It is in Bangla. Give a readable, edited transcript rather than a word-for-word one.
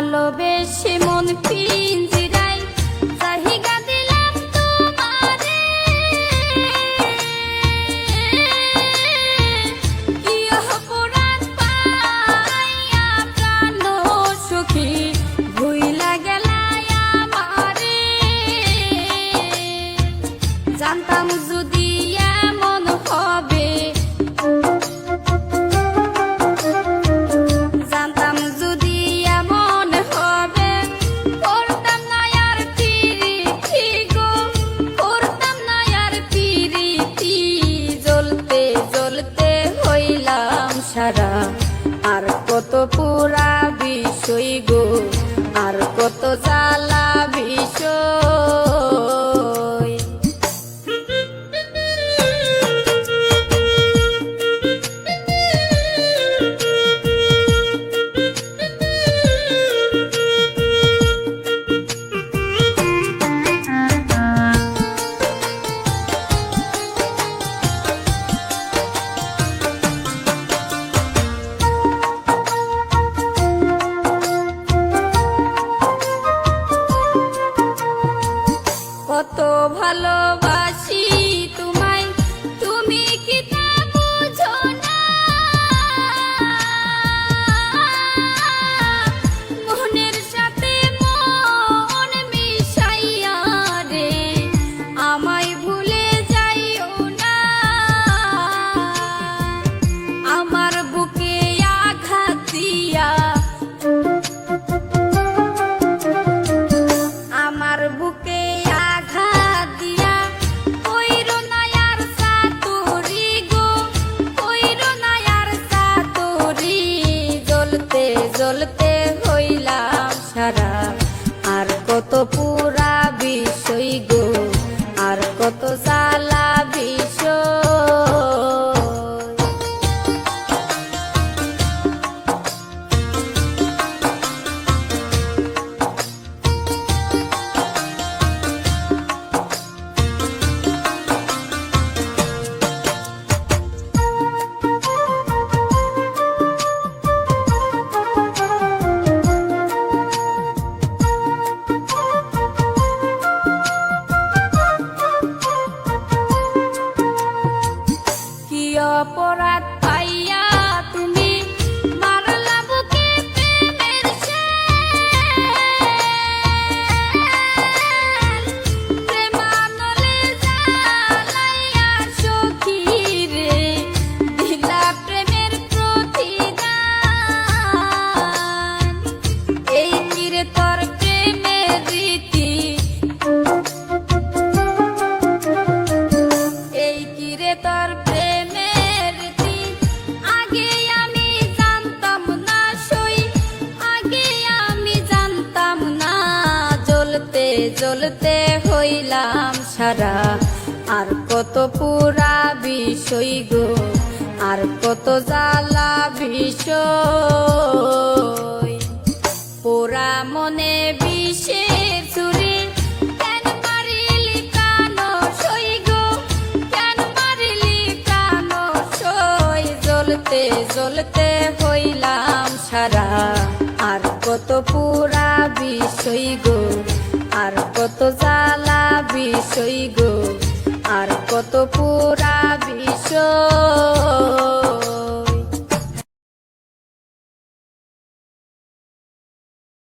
ভালোবেসে মন পিঞ্জিরায় জাহিগা দিলাম তোমারে, কি অপরাধ পাইয়া প্রাণ সখী ভুইলা গেলায় আমারে। জানতাম যদি এমন হবে, জানতাম যদি এমন হবে, করতাম না আর পিরিতি গো, করতাম না আর পিরিতি। জ্বলতে জ্বলতে হইলাম সারা, আর কত পুরা বিষয় গো, আর কত জ্বালা বিষয়। কত ভালোবাসি তোমায়, তুমি কি তা বুঝো না? মনের সাথে মন মিশাইয়া রে আমায় ভুলে যাইও না। আমার বুকে আঘাত দিয়া, আমার বুকে আঘাত দিয়া কইরো না আর সাতুরি গো, কইরো না আর সাতুরি। জ্বলতে জ্বলতে হইলাম সারা, আর কত পুরা বিষয় গো, আর কত জ্বালা বিষয়। কি অপরাধ পাইয়া তুমি মারলা বুকে প্রেমের শেল, প্রেমানলে জ্বালাইয়া সখী রে দিলা প্রেমের প্রতিদান। এই কিরে তোর প্রেমের রীতি, এই কিরে তোর প্রেমের রীতি। আগে আমি জানতাম না সই, আগে আমি জানতাম না। জ্বলতে জ্বলতে হইলাম সারা, আর কত পুরা বিষয় গো, আর কত জ্বালা বিষয়। পোড়া মনে বিষের ছুরি কেন মারিলি প্রাণ সই গো, কেন মারিলি প্রাণ সই। জ্বলতে জ্বলতে হইলাম সারা, আর কত পুরা বিষয় গো, আর কত জ্বালা বিষয় গো, আর কত পুরা বিষয়।